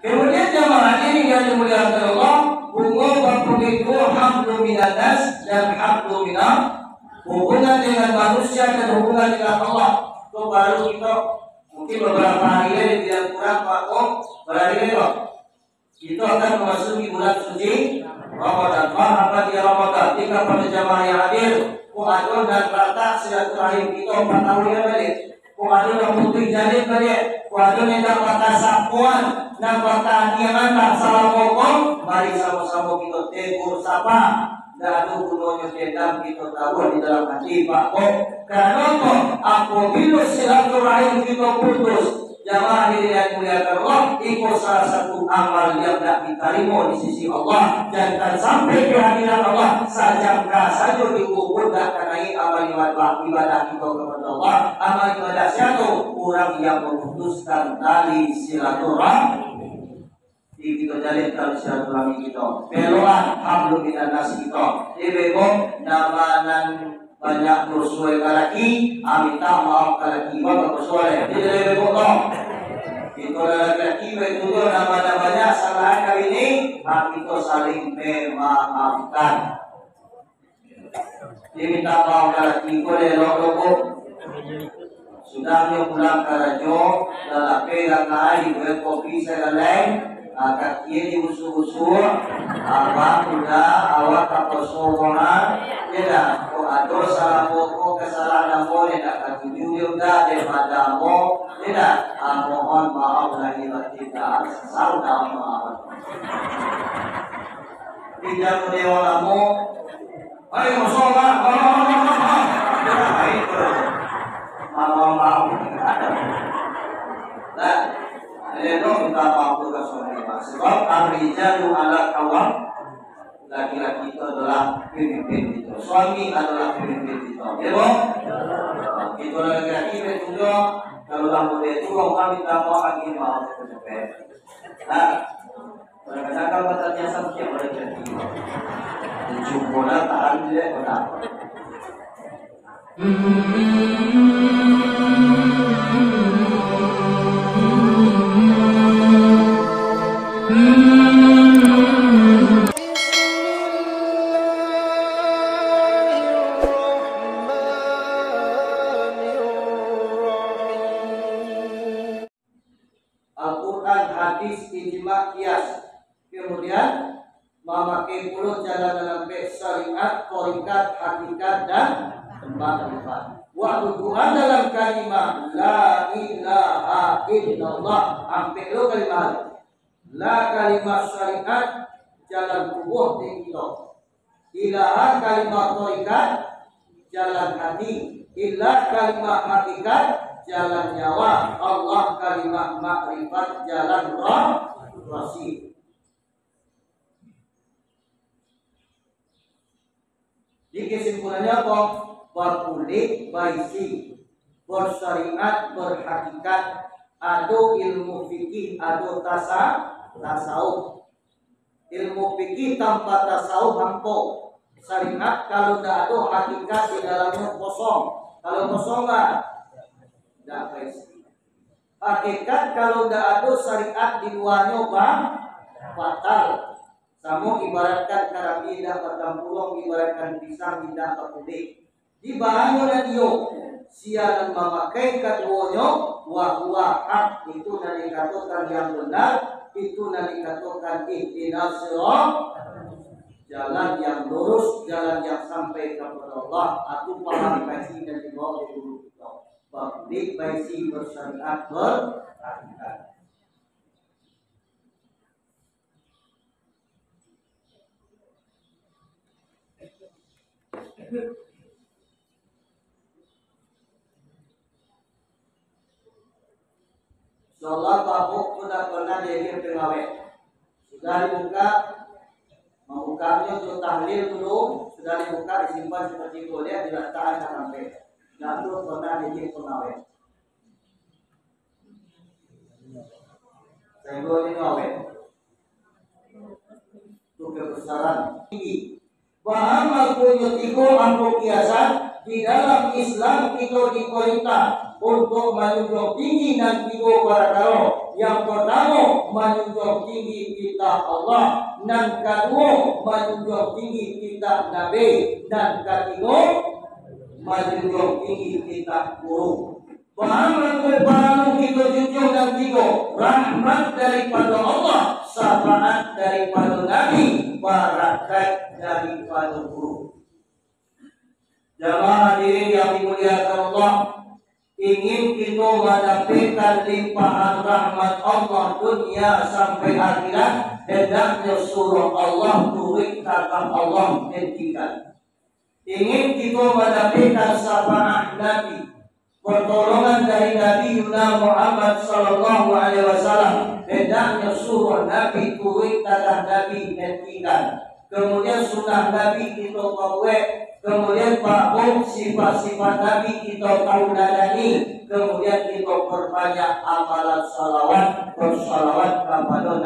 Kemudian jamaah ini yang dimuliakan Allah, bunga begitu hablum minanas dan hablum minam, hubungan dengan manusia dan hubungan dengan Allah. Itu baru kita mungkin beberapa hari ini tidak kurang waktu berhari ini loh. Itu akan memasuki bulan suci Ramadan. Apa dia Ramadan? Jika pada jamaah yang hadir, muadun dan rata silaturahim kita 4 tahun yang balik. Muadun yang putih jalin balik. Muadun yang dapat sapuan dan kata diaman assalamualaikum. Mari sama-sama kita tegur sapa. Dan gunanya dendam kita tahu di dalam hati Pak Kok. Karena apabila silaturahim kita putus, jamaah yang muliakan Allah, itu salah satu amal yang tidak diterima di sisi Allah. Jangan sampai kehadiran Allah saja saja dikubur dan kenai amal ibadah kita kepada Allah. Amal ibadah siapa? Orang yang memutuskan tali silaturahim. Kita jalin tali silaturahmi kita. Peluang hablum minanas kita. Ibebong namanan banyak bersuai kalaki, minta maaf kalaki bapak bersuai. Jadi ibebong toh. Kita laki-laki itu nama-namanya salah kali ini, kita saling memaafkan. Dia minta maaf kalaki boleh loko. Sudah dia pulang ke rajo, dalam pegang hari buat kopi saya lain. Akan dia diusul-usul, abang udah awak kepersoalan, tidak. Kau ada salah pokok kesalahan mo, tidak. Ketujuh dia udah daripada mo, tidak. Mohon maaf lagi tidak. Sesal dalam maaf. Tidak mendewa mo, ayo sholat, tidak baik maaf. Nah. Itu minta maaf juga semua. Sebab ar-rijalu ala kawam, laki-laki itu adalah pemimpin itu. Suami adalah pemimpin itu. Ya boh? Itu laki-laki juga. Kalau lampu itu orang minta maaf lagi maaf cepet. Nah, kadang-kadang kalau bertanya sama siapa boleh jadi. Jumpola tahan dia benar. Al-Quran, hadis, ijma, qiyas. Kemudian memakai mulut jalan dalam syariat, thariqat, hakikat dan makrifat. Wa Quran dalam kalimat la ilaha illallah. Sampai lo kalimat la kalimat syariat jalan tubuh di kita. Ilaha kalimat thariqat jalan hati. Ilah kalimat hakikat jalan nyawa. Allah kalimat makrifat jalan rasyid. Di kesimpulannya apa? Berkulit, baisi, bersyariat, berhakikat, ado ilmu fikih, ado tasawuf. Ilmu fikih tanpa tasawuf hampo. Syariat kalau tidak ada hakikat di dalamnya kosong. Kalau kosong tidak baisi. Hakikat kalau tidak ada syariat di luarnya batal. Sama ibaratkan karabi tidak bertampulong, ibaratkan pisang tidak berkulit. Di bahannya radio siaran memakai keduanya wahwa hak itu nanti katakan yang benar, itu nanti katakan ihdinas shiratal jalan yang lurus, jalan yang sampai kepada Allah. Aku paham kaji dan dibawa di dulu kita. Publik baisi bersyariat berhakikat. Insyaallah tabuk sudah pernah diakhir pengawet. Sudah dibuka, membukanya untuk tahlil dulu, sudah dibuka disimpan seperti itu, lihat diletakkan sampai. Dan itu pernah diakhir pengawet. Saya ini ngawet. Itu kebesaran tinggi. Paham aku nyutiko ampu kiasan di dalam Islam kita diperintah untuk menjunjung tinggi dan tiga perkara Yang pertama menjunjung tinggi kitab Allah, dan kedua menjunjung tinggi kitab Nabi, dan ketiga menjunjung tinggi kitab guru. Muhammad baru kita junjung dan tiga, rahmat daripada Allah, syafaat daripada Nabi, barakat daripada guru. Jamaah hadirin yang dimuliakan Allah, ingin kita mendapatkan limpahan rahmat Allah dunia sampai akhirat, hendaknya suruh Allah turut kata Allah hentikan. Ingin kita mendapatkan syafaat Nabi, pertolongan dari Nabi Muhammad sallallahu alaihi wasallam, hendaknya suruh Nabi turut kata Nabi hentikan. Kemudian sunnah Nabi kita buat, kemudian bahwa sifat-sifat Nabi kita tahu ladani, kemudian kita perbanyak amalan salawat, bersalawat kepada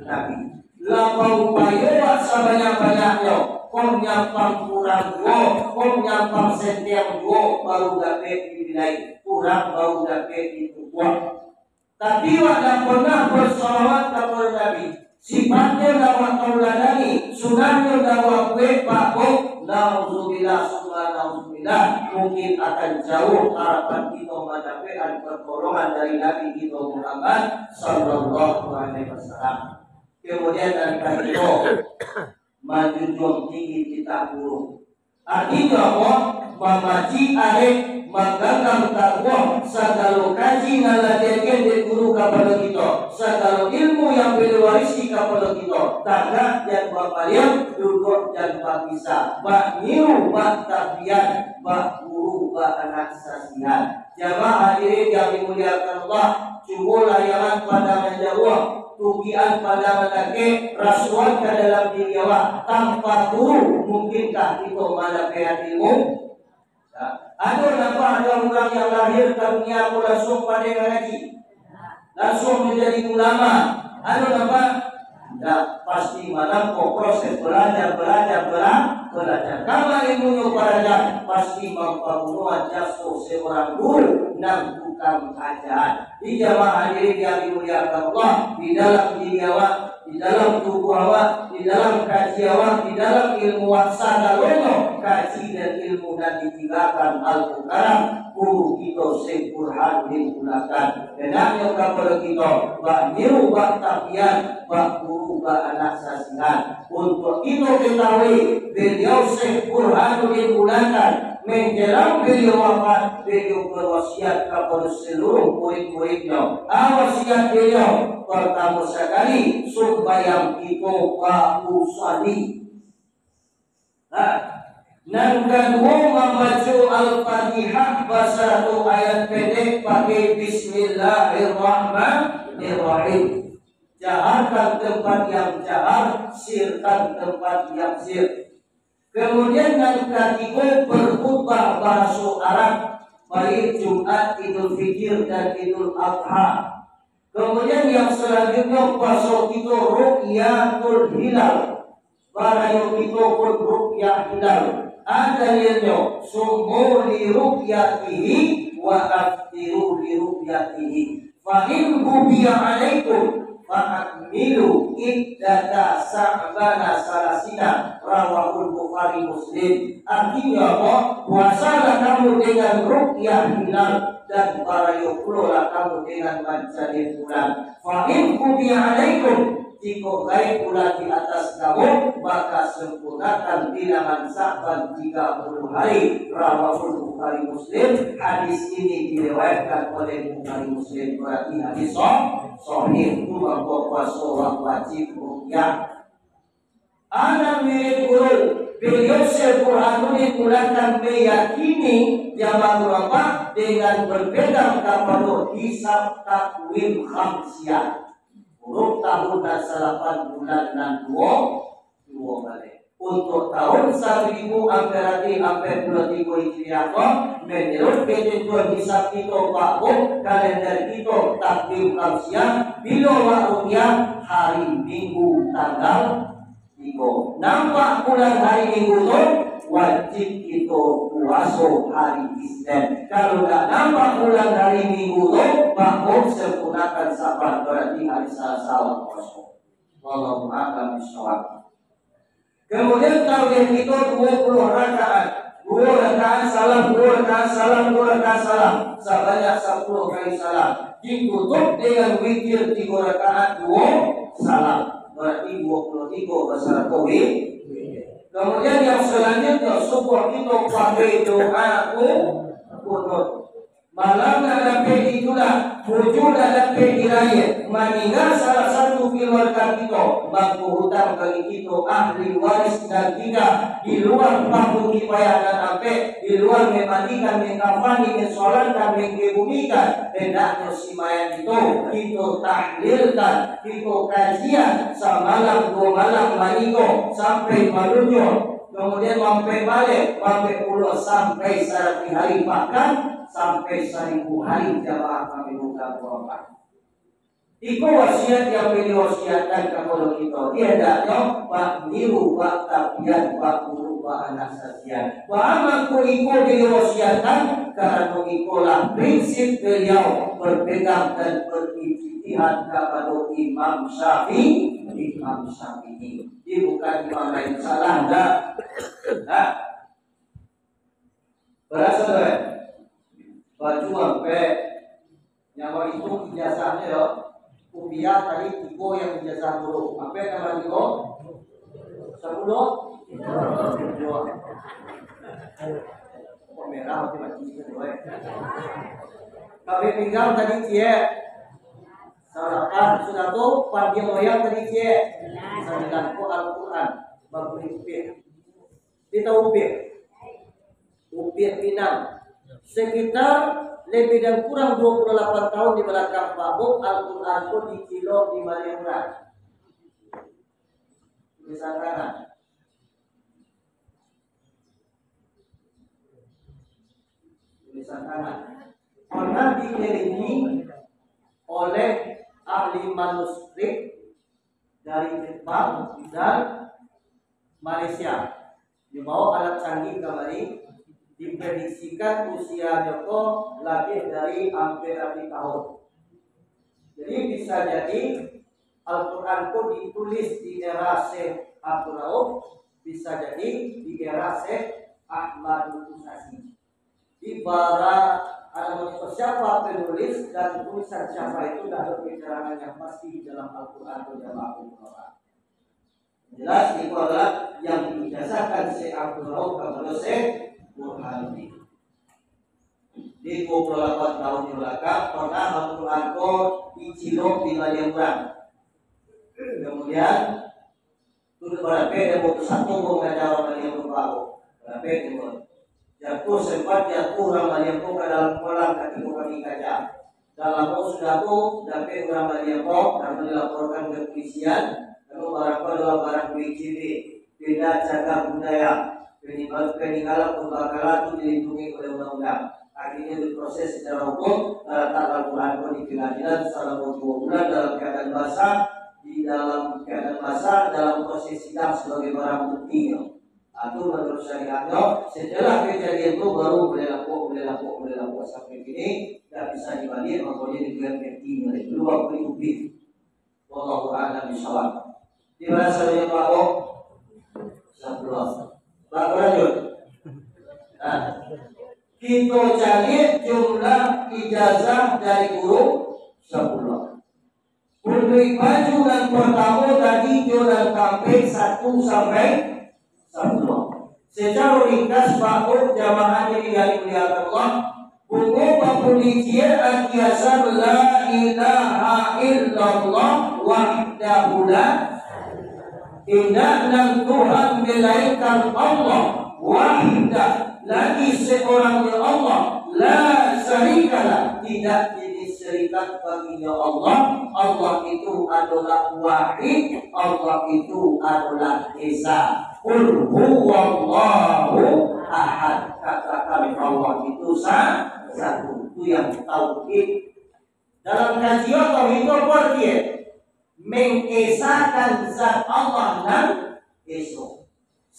Nabi. Lapau upaya sebanyak-banyaknya, kau nyampang kurang dua, kau nyampang setiap dua, baru dapat dinilai, kurang baru dapat dibuat. Tapi wadah pernah bersalawat kepada Nabi, sifatnya dakwah tauladani, sunahnya dakwah kue pakok, nauzubillah summa nauzubillah, mungkin akan jauh harapan kita mendapatkan pertolongan dari Nabi kita Muhammad sallallahu alaihi wasallam. Kemudian dan kedua, menjunjung tinggi kitab guru. Artinya apa? Memaji arif, menggagang takwa, segala kaji ngalajarkan di guru kepada kita, segala ilmu yang berwarisi kepada kita, tanah dan bapalian, duduk dan bakisa, bak nyiru, bak tabian, bak guru, bak anak sasihan. Jamaah hadirin yang dimuliakan Allah, cuba layanan pada menjawab, tugian pada menake, rasuan ke dalam diri awak, tanpa guru, mungkinkah kita mendapatkan ilmu? Ada nampak ada orang yang lahir karunia aku langsung pada ngaji, langsung menjadi ulama. Ada nampak? Tidak, pasti malam proses belajar. Kalau ilmunya belajar, pasti mempermuat jasa seorang guru dan bukan ajaran. Di jamaah hadirin yang dimuliakan Allah, di dalam diri awak, di dalam tubuh awak, di dalam kaji awak, di dalam ilmu sadalono, kaji dan ilmu dan ditinggalkan Al-Quran, guru kita sempurhan digunakan. Kenanya kepada kita, bak niru, bak tapian, bak guru, bak anak sasihan. Untuk kita ketahui, beliau sempurhan digunakan. Menjelang beliau wafat, beliau berwasiat kepada seluruh murid-muridnya. Wasiat beliau pertama sekali, supaya kita usali. Dan kedua, membaca Al-Fatihah satu ayat pendek pakai Bismillahirrahmanirrahim. Jaharkan tempat yang jahar, sirkan tempat yang sir. Kemudian yang ketiga, berkhutbah bahasa Arab, baik Jumat, Idul Fitri dan Idul Adha. Kemudian yang selanjutnya bahasa kita Ru'yatul Hilal, barayo kita pun Ru'yah Hilal. Adalilnya sumu li ru'yatihi wa aftiru li ru'yatihi. Fa in hubiya alaikum fa'akmilu iddata sa'bana salasina, rawahul Bukhari Muslim. Artinya apa? Puasalah kamu dengan ru'yah hilal, dan barayo pulolah kamu dengan mencari bulan. Fa in hubiya alaikum, jika gaib bulan di atas kamu, maka sempurnakan bilangan Sa'ban 30 hari. Rawahul Bukhari Muslim. Hadis ini diriwayatkan oleh Bukhari Muslim, berarti hadis sahih. Itu bahwa puasa wajib rukyah. Anak mirip guru, beliau sempurna digunakan meyakini jamaah ulama dengan berpegang kepada hisab takwim khamsiyah. Huruf tahun dan 8 bulan dan 2 balik. Untuk tahun 1443 Hijriah, menurut ketentuan hisab kita bahwa kalender kita takvim khamsiyah bila waktunya hari Minggu tanggal 3. Nampak bulan hari Minggu itu wajib kita puasa hari Isnin. Kalau tidak nampak bulan hari Minggu itu, maka sempurnakan sabar, berarti hari Selasa puasa. Wallahu a'lam bishawab. Kemudian target kita 20 rakaat. 2 rakaat salam, 2 rakaat salam, 2 rakaat salam. Sebanyak 10 kali salam. Ditutup dengan witir 3 rakaat 2 salam. Berarti 23 besar COVID. Kemudian yang selanjutnya subuh kita pakai doa kunut. Malam dapat itulah wujud dapat diraya. Meninggal salah satu keluarga kita, mampu hutang bagi kita ahli waris dan tidak di luar panggung kifayah dan ape, di luar memandikan, mengkafani, mensolatkan, mengkebumikan. Hendaknya si mayat itu kita tahlilkan, kita kajian semalam 2 malam maniko sampai malunya. Kemudian sampai balik, sampai pulau, sampai 100 hari, bahkan sampai 1000 hari jamaah kami buka berapa. Itu wasiat yang diwasiatkan kepada kita. Dia dah pak niru, pak tabiat, pak guru, pak anak sajian. Bahwa iku diwasiatkan karena ikulah prinsip beliau berpegang dan berijtihad kepada Imam Syafi'i. Ini bukan Imam lain salah dah. Berasa dah. Baju sampai nyawa itu ijazahnya ya. Kuliah tadi 3 yang ijazah dulu. Apa nama 3? 10? 2. Kok merah mati itu doy. Kami tinggal tadi cie. Sarapan sudah tuh pagi moyang tadi cie. 9 Al-Qur'an bab upir. Kita upir Pinang. Sekitar lebih dan kurang 28 tahun di belakang Pak Bob, Al-Quran pun dicilok di Maliobra. Tulisan kanan. Tulisan kanan. Pernah dikirimi oleh ahli manuskrip dari Jepang dan Malaysia. Dibawa alat canggih kembali. Diprediksikan usia Joko lagi dari hampir 3 tahun. Jadi bisa jadi Al-Quran pun ditulis di era Syekh Abdul Rauf, bisa jadi di era Syekh Ahmad Usasi. Di bara ada siapa penulis dan tulisan siapa itu dah keterangan yang pasti di dalam Al-Quran atau dalam Al-Quran. Jelas itu adalah yang dijasarkan Syekh Abdul Rauf kepada Syekh Burhanuddin. Di 28 tahun di belakang pernah Al-Quran dicilok di Maliobra. Kemudian turut berapa dan waktu satu mengajar Maliobra berapa itu jatuh sempat jatuh orang Maliobra ke dalam kolam kaki kami kaca. Dalam sudah tuh dapat orang Maliobra dan dilaporkan ke kepolisian. Lalu barang BCD beda cagar budaya. Peninggalan pembakaran itu dilindungi oleh undang-undang. Akhirnya diproses secara hukum. Tanggal Al-Quran pun di pengadilan selama 2 bulan dalam keadaan basah. Di dalam keadaan basah dalam proses sidang sebagai barang bukti. Itu menurut syariatnya. Setelah kejadian itu baru boleh lapor sampai kini tidak bisa dibalik. Makanya digelar bukti oleh dua bukti. Wallahu a'lam bishawab. Di mana saya Pak O? 11. Pak lanjut. Kita cari jumlah ijazah dari guru 10. Untuk baju dan pertama tadi jualan sampai 1 sampai 10. Secara ringkas Pak jamaah ini dari mulia Allah. Buku penulisan al-Qiyasar la ilaha illallah wahdahu la tidak Tuhan melainkan Allah wahidah lagi seorang Allah la syarikalah tidak jadi syarikat baginya Allah. Allah itu adalah wahid, Allah itu adalah esa. Qul huwallahu ahad. Katakan Allah itu satu. Itu yang tauhid. Dalam kajian tauhid itu apa dia? Mengesakan zat Allah dan esok.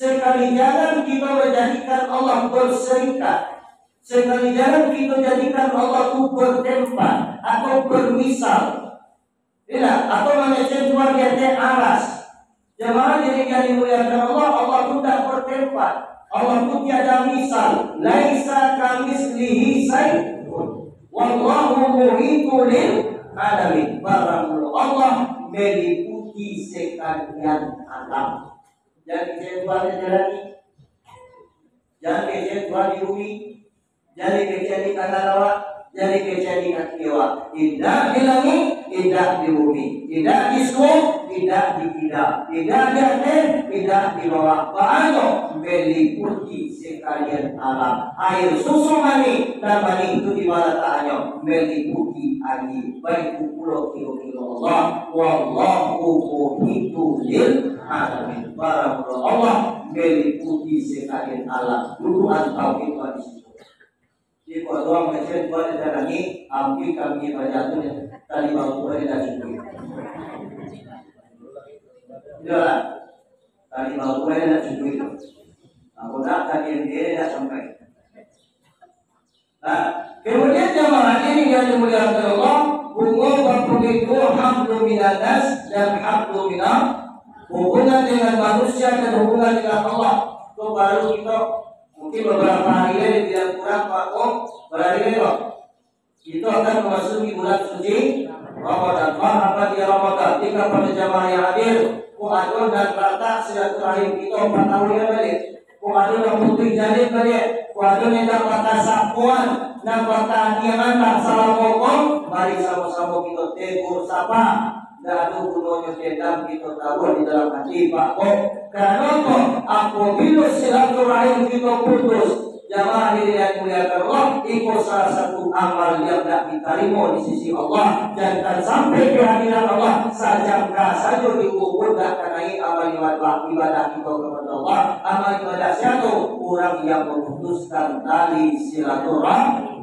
Sekali jangan kita menjadikan Allah berserikat. Sekali jangan kita jadikan Allah itu bertempat atau bermisal. Tidak, atau mengecek dua dia aras. Jemaah jadi yang dimuliakan Allah, Allah itu tidak bertempat. Allah itu tiada misal. Laisa kamitslihi syai'un. Wallahu muhitu lil alamin. Allah meliputi sekalian alam. Jangan kecewa lagi. Jangan kecewa di bumi. Jangan kecewa di tanah lawa. Jangan kecewa di kaki dewa. Tidak di langit, tidak di bumi. Tidak di surga, tidak di tidak. Tidak di atas, tidak di bawah. Bahaya meliputi sekalian alam. Air susu mani dan mani itu di mana taknya meliputi air. Baik pulau kilo-kilo Allah. Wallahu muhitu lil alamin. Barakallahu Allah meliputi sekalian alam. Tuhan tauhid di situ. Jadi kalau doa mengecil buat lagi, ambil kami baca tu tadi baru boleh dah cukup. Jelas. Tadi baru boleh dah cukup. Aku nak tadi dia dah sampai. Nah, kemudian jemaah ini yang dimuliakan Allah, bunga berpuluh hamdu minanas dan hamdu minam. Hubungan dengan manusia dan hubungan dengan Allah. Itu baru kita mungkin beberapa hari ini tidak kurang vakum berhari ini itu akan memasuki bulan suci Ramadan. Apa dia Ramadan? Jika pada jamaah yang hadir, kuadun dan rata silaturahim kita 4 tahun yang balik. Kuadun yang putih jalin balik. Kuadun yang dapat sapuan dan pertanian tak salah ngomong. Mari sama-sama kita tegur sapa. Dan gunanya dendam kita tahu di dalam hati Pak Kok. Karena apabila silaturahim kita putus, jamaah yang muliakan Allah, itu salah satu amal yang tidak diterima di sisi Allah. Jangan sampai kehadiran Allah sajangkah saja dikubur tak kenai amal ibadah kita kepada Allah. Amal ibadah siapa? Orang yang memutuskan tali silaturahim.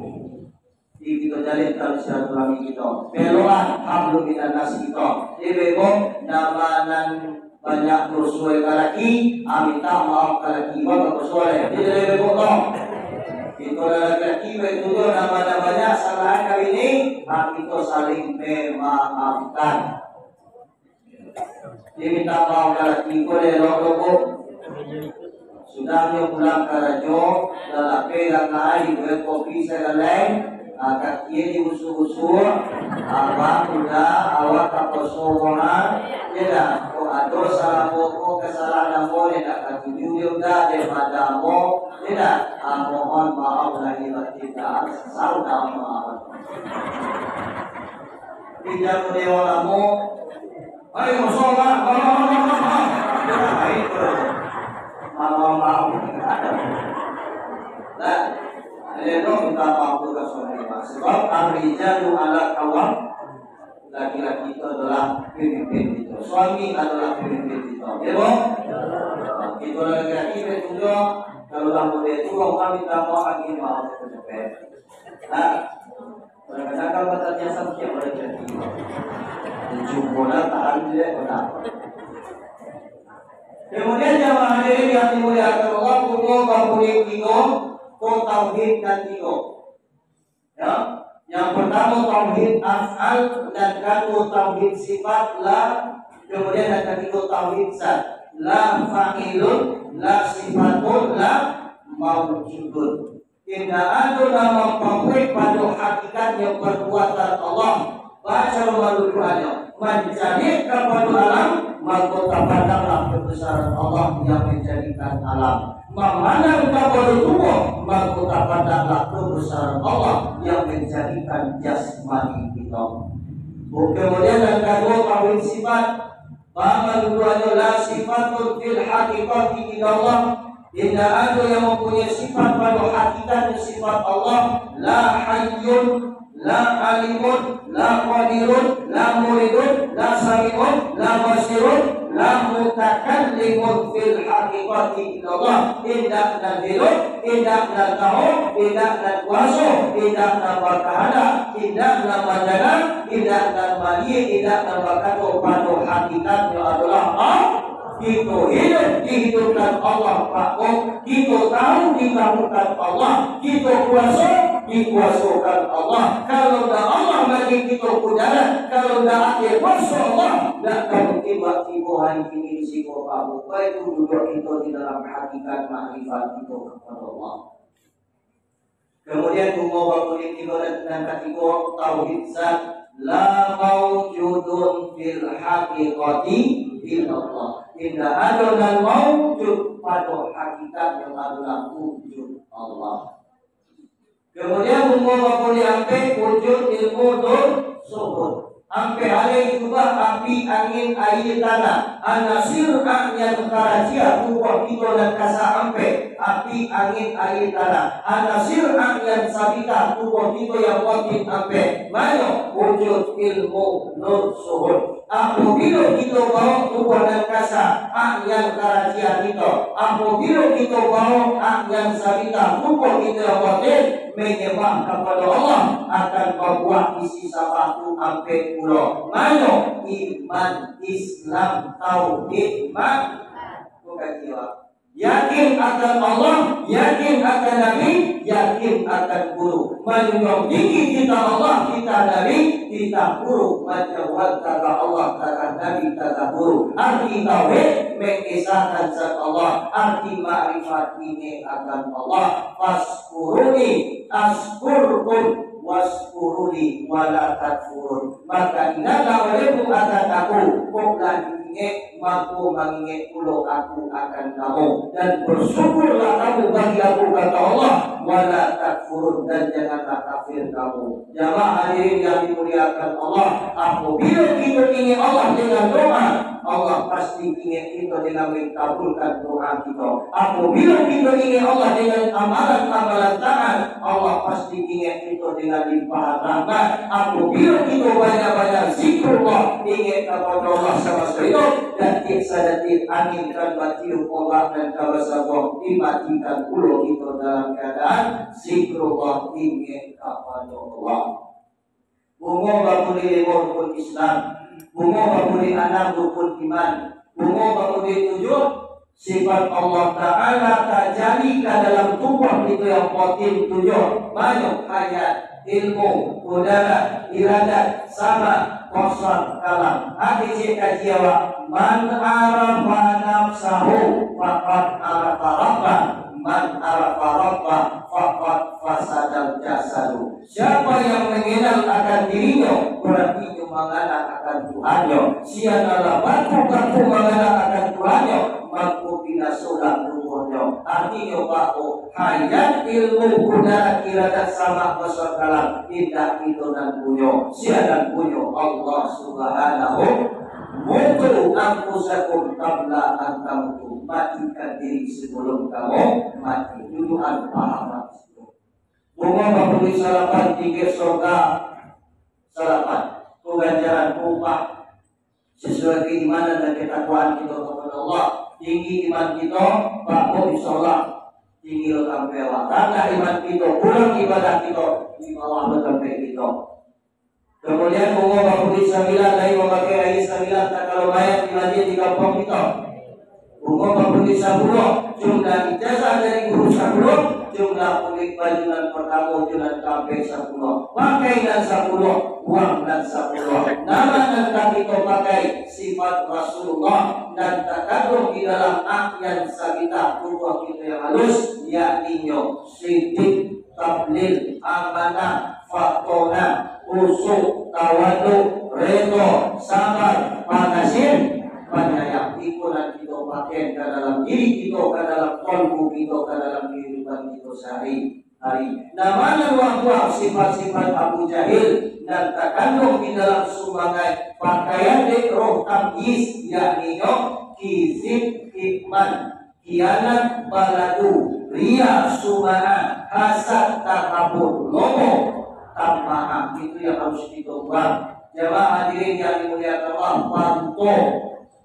Kita jalin tali silaturahmi kita. Peloan hablum minan nas kita. Ibebo namanan banyak bersuai kalaki, minta maaf kalaki wa bersuai. Jadi ibebo toh. Kita laki itu nama-namanya salah kali ini, kita saling memaafkan. Dia minta maaf kalaki ko lelo sudah dia pulang ke rajo, dalam pegang hari buat kopi saya lain. Akan ia diusul-usul apa sudah awak kepersoalan tidak kok ada salah pokok kesalahan mo tidak akan tujuh dia daripada mo tidak mohon maaf lahir tidak saudara maaf tidak mendewa mo ayo sholat maaf nah Leno minta maaf ke suami sebab ar-rijalu ala kawam, laki-laki itu adalah pemimpin kita, suami adalah pemimpin kita. Ya boh? Kita laki-laki itu kalau lampu itu orang minta maaf lagi maaf kecepet. Nah, kadang-kadang kalau katanya sampai boleh jadi. Jumlah tahan dia benar. Kemudian jamaah hadirin yang dimuliakan Allah, umum berpunyai tiga. Tauhid dan tiga. Ya, yang pertama tauhid af'al dan kedua tauhid sifat la, kemudian yang ketiga tauhid zat. La fa'ilun, la sifatun, la mawjudun. Tidak ada nama pemilik pada hakikat yang perbuatan Allah. Baca melalui mencari kepada alam, maka terpandanglah kebesaran Allah yang menjadikan alam. Memandang kepada tubuh, maka terpandanglah kebesaran Allah yang menjadikan jasmani kita. Kemudian yang kedua tauhid sifat, bahwa keduanya la sifatun fil haqiqati illa Allah. Tidak ada yang mempunyai sifat pada hakikat sifat Allah. La hayyun, la alimun, la qadirun, la muridun, la sami'un, la basirun, la mutakallimun fil haqiqati illallah. Tidak nadirun, tidak natahu, tidak natwasu, tidak nabakahada, tidak nabadana, tidak nabali, tidak nabakatu pada hakikatnya adalah Allah. Kita hidup dihidupkan Allah makmum. Kita tahu dibangunkan Allah. Kita kuasa dikuasakan Allah. Kalau dah Allah bagi kita kudarat, kalau dah akhir kuasa Allah, dah kalau tiba-tiba hari ini risiko kamu, baik itu duduk kita di dalam hakikat makrifat kita kepada Allah. Kemudian umur waktu kita dan ketiga tauhid zat. La mawjudun fil haqiqati illallah. Tidak ada dan mawjud pada hakikat yang adalah wujud Allah. Kemudian umur waktu sampai wujud ilmu suhud. Sampai hari juga api, angin, air, tanah. Anasir yang karajia tubuh kita dan kasa sampai api, angin, air, tanah. Anasir yang sabita tubuh kita yang watin sampai mana wujud ilmu nur suhud. Apabila kita bawa tubuh dan kasa yang karajia kita, apabila kita bawa yang sabita tubuh kita yang watin menyembah kepada Allah akan membuat isi sabatu sampai pulau. Mana iman, Islam, tauhid, bukan jiwa. Yakin akan Allah, yakin akan Nabi, yakin akan guru. Menjunjung tinggi kita Allah, kita Nabi, kita guru. Menjawab kata Allah, kata Nabi, kata guru. Arti tauhid mengisahkan zat Allah. Arti ma'rifat ini akan Allah. Faskuruni askurkum waskuruni wala takfurun. Maka ingatlah olehmu akan aku, kuklah ingat mampu mengingat pulau aku akan kamu, dan bersyukurlah kamu bagi aku kata Allah, wala takfurun, dan janganlah kafir kamu. Jamaah hadirin yang dimuliakan Allah, apabila kita ingin Allah dengan doa, Allah pasti ingin kita dengan mengabulkan doa kita. Apabila kita ingin Allah dengan amalan-amalan taat, Allah pasti ingin kita dengan limpahan rahmat. Apabila kita banyak-banyak zikrullah, ingin kepada Allah sama sekali, dan tiap angin dan batiup Allah dan kawasaboh dimatikan pulau kita dalam keadaan zikrullah ingin kepada Allah. Bunga bakuli limur pun Islam, bunga bakuli anak rukun iman, bunga bakuli tujuh sifat Allah Ta'ala terjadi ke dalam tubuh itu yang potin tujuh. Banyak hayat, ilmu, udara, iradat, sama, kosong, kalam. Hati cika jiwa. Man arafa nafsahu faqad arafa rabbah. Man arafa rabbah faqad fasadal jasadu. Siapa yang mengenal akan dirinya, berarti dia mengenal akan Tuhannya. Siapa batu mengenal akan Tuhannya, maka binasulah tubuhnya. Artinya bahwa hayat, ilmu, udara, iradat, sama, besar kalam, tidak itu dan punya. Siapa punya Allah Subhanahu. Mutu anfusakum qabla an tamutu. Matikan diri sebelum kamu mati. Tuduhan pahaman. Bunga bakuli sarapan tinggi surga. Sarapan ganjaran upah sesuai keimanan dan ketakwaan kita kepada Allah. Tinggi iman kita, bahwa insyaallah tinggi sampai rendah iman kita, kurang ibadah kita, di bawah sampai kita. Kemudian bunga bakuli sambilan dari memakai air sambilan tak kalau mayat di masjid di kampung kita. Bunga bakuli 10 jumlah ijazah dari guru 10, jumlah kulit baju dan pertama jumlah sampai 10, pakaian 10, uang dan 10. Nama dan kita pakai sifat Rasulullah dan takadum di dalam akyan sabita tubuh kita yang halus, yakni sidik, tablil, amanah, fatona, usuk, tawadu, redo, sabar, panasir, penyayang. Ikutan kita pakai ke dalam diri kita, ke dalam kolbu kita, ke dalam kehidupan kita sehari-hari. Namanya wahwa sifat-sifat Abu Jahil dan terkandung di dalam sumbangan pakaian di roh tamyiz, yakni kizib, hikman, kianat, baladu, ria, sumahan, hasad, takabur, lomo, tambahan. Itu yang harus kita buang. Jemaah hadirin yang dimuliakan Allah, panto,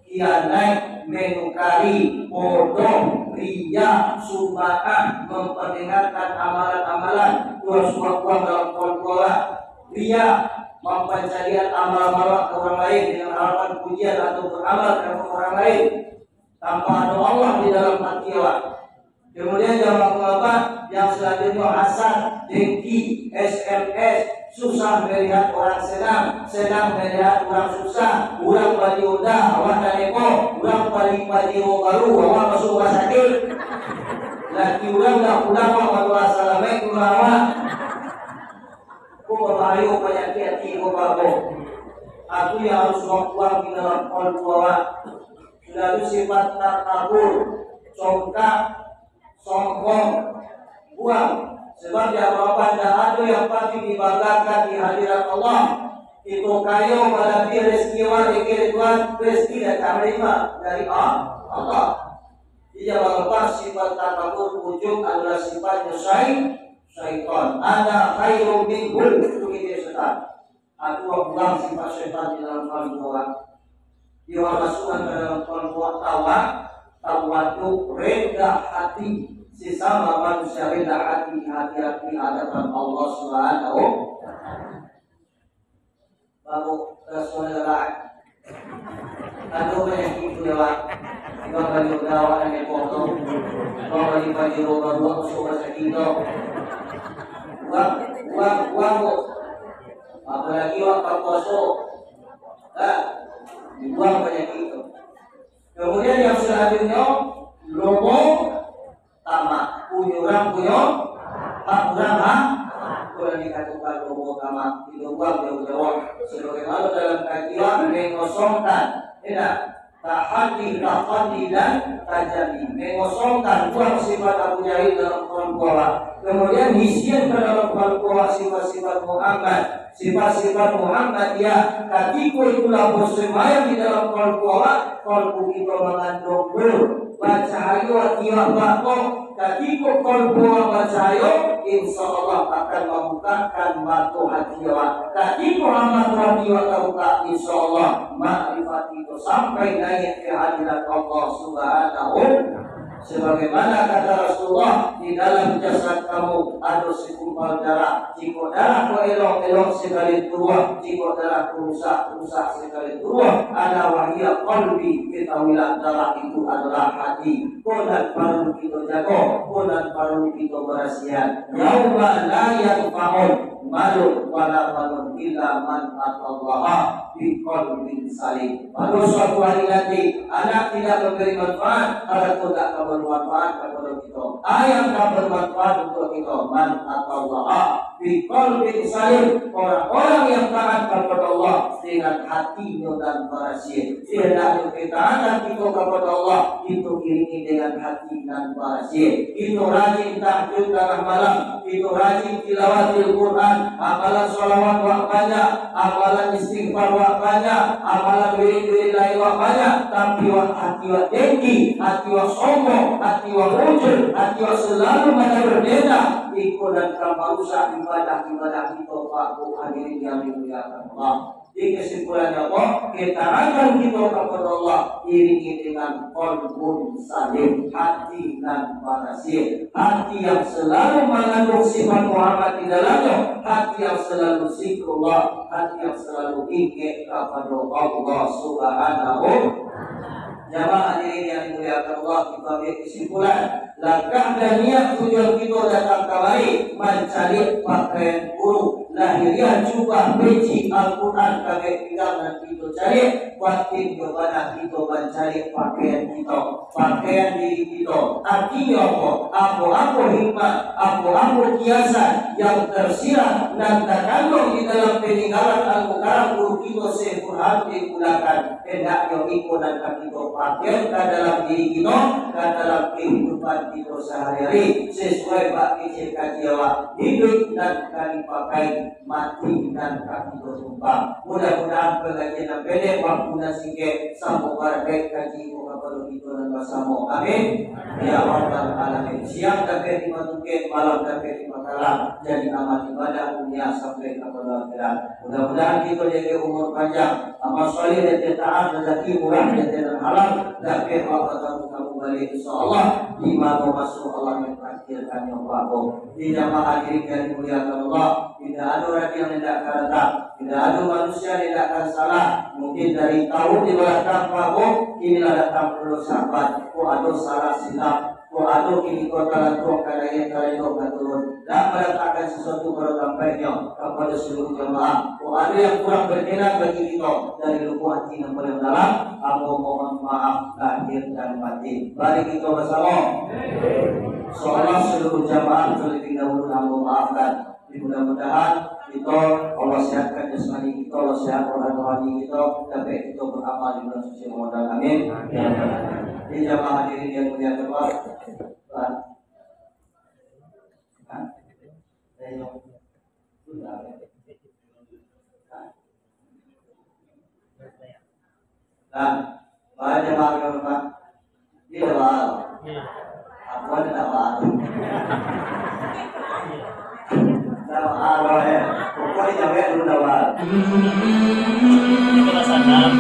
kianat, menukari, bodoh, ria, sumahan, memperdengarkan amalan-amalan, terus uang dalam kolkola, ria, mempencarian amal-amal ke orang lain dengan harapan pujian atau beramal kepada orang lain. tanpa ada Allah di dalam hati awak. Kemudian jamaah apa yang selanjutnya hasad, dengki, SMS, susah melihat orang senang, senang melihat orang susah, orang bagi udah, awak dan eko, orang bagi baru, awak masuk rumah sakit. Laki orang dah pulang, awak assalamualaikum awak. Kau berbahayu penyakit hati kau bago. Aku yang harus membuang di dalam kolbu awak. Sudah itu sifat takabur, congkak, sombong, buang. Sebab jawaban dah ada yang pasti dibanggakan di hadirat Allah. Itu kayu pada rezeki wali Tuhan, rezeki dan terima dari Allah. Dia mengapa sifat takabur wujud adalah sifat syaitan. Ada khairum minhul, itu dia setan. Aku buang sifat syaitan di dalam kalbu orang. Dia masukkan ke dalam kalbu tawa itu rendah hati. Sesama manusia rendah hati hadapan Allah Subhanahu. Baru Rasulullah ada banyak itu lewat. Kita bagi dakwah yang potong, kita bagi roba masuk masa kita. Uang, apalagi waktu puasa, dibuang banyak itu. Kemudian yang selanjutnya lobo tamak, punyurang kurang dikatakan lobo tamak, dibuang jauh-jauh. Sebagaimana dalam kajian mengosongkan, tahadi dan tajami, mengosongkan buang sifat Abu Jahil dalam Quran. Kemudian isian ke dalam Quran sifat-sifat Muhammad, sifat-sifat Muhammad ya. Ketika itulah bersemayam di dalam Quran, kalbu kita mengandung baca ayo tiap waktu. Ketika kalbu baca ayo, insya Allah akan membukakan batu hati awak. Ketika amat hati awak terbuka, insya Allah makrifat itu sampai naik ke hadirat Allah Subhanahu. Sebagaimana kata Rasulullah, di dalam jasad kamu ada segumpal darah. Jika darah ku elok sekali turun, jika darah ku rusak sekali turun, ada wahia qalbi. Ketahuilah darah itu adalah hati. Kodan perlu kita jaga, kodan perlu kita berasihan. Yauma la yanfa'un malun wala malun illa man atallaha biqalbin salim. Pada suatu hari nanti anak tidak memberi manfaat kalau tidak bermanfaat kepada kita. Ayat yang bermanfaat untuk kita, man atallaha biqalbin salim, orang-orang yang taat kepada Allah dengan hatinya dan berasihan. Tidak ketaatan kita kepada Allah itu iringi dengan hati dan berasihan. Itu rajin tahajud tengah malam, itu rajin tilawatil Quran, amalan sholawat wak banyak, amalan istighfar wak banyak, amalan wirid-wirid lain wak banyak. Tapi hati wak dengki, hati wak sombong, hati wak ujul, hati wak selalu mana berbeda, ikut dan kamu rusak ibadah kita Pak hadirin yang dimuliakan Allah. Di kesimpulannya apa? Ketaatan kita kepada Allah iringi dengan qalbun salim, hati dan parasir, hati yang selalu mengandung sifat Muhammad di dalamnya, hati yang selalu zikrullah, hati yang selalu ingat kepada Allah Subhanahu. Jamaah hadirin yang dimuliakan Allah, kita ambil kesimpulan. Langkah dan niat tujuan kita datang kemari mencari pakaian buruk, lahiriah jubah beci Al-Quran kami pegang dan kita cari batin kepada kita mencari pakaian kita, pakaian diri kita. Artinya apa hikmah, apa kiasan yang tersirat dan terkandung di dalam peninggalan Al-Mukarram guru kita Syaikhul digunakan hendaknya ikut dan kita pakaian ke dalam diri kita dan dalam kehidupan kita sehari-hari sesuai bagi ciri jiwa hidup dan kali pakai mati dan kaki bersumpah. Mudah-mudahan pengajian yang pendek waktu dan singkat sambung baik kaji kepada kita dan bersama. Amin. Ya Rabbal Alamin. Siang dapat dimatukan, malam dapat dimakalah. Jadi amal ibadah dunia sampai kepada akhirat. Mudah-mudahan kita jaga umur panjang, amal soleh dan taat, rezeki murah dan halal dapat kamu balik insyaallah di mana masuk Allah yang takdirkan yang bagus. Di jamaah hadirin yang dimuliakan Allah, tidak ada orang yang tidak akan datang, tidak ada manusia yang tidak akan salah. Mungkin dari tahun di belakang kamu, inilah datang perlu sahabat, ada salah silap, ada kini kota lantung kadang yang turun, dan meletakkan sesuatu pada tampaknya kepada seluruh jemaah. Ada yang kurang berkenan bagi kita dari lubuk hati yang paling dalam. Aku mohon maaf lahir dan batin. Mari kita bersama. Seolah seluruh jamaah terlebih dahulu aku maafkan. Mudah-mudahan kita Allah sehatkan jasmani kita, Allah sehatkan rohani kita, sampai kita beramal di bulan suci Ramadan. Amin. Di jamaah hadirin yang mulia Allah. Nah, pada jamaah yang Pak, di awal, aku ada awal. Awal ya, pokoknya jawab dulu awal. Kita sadar.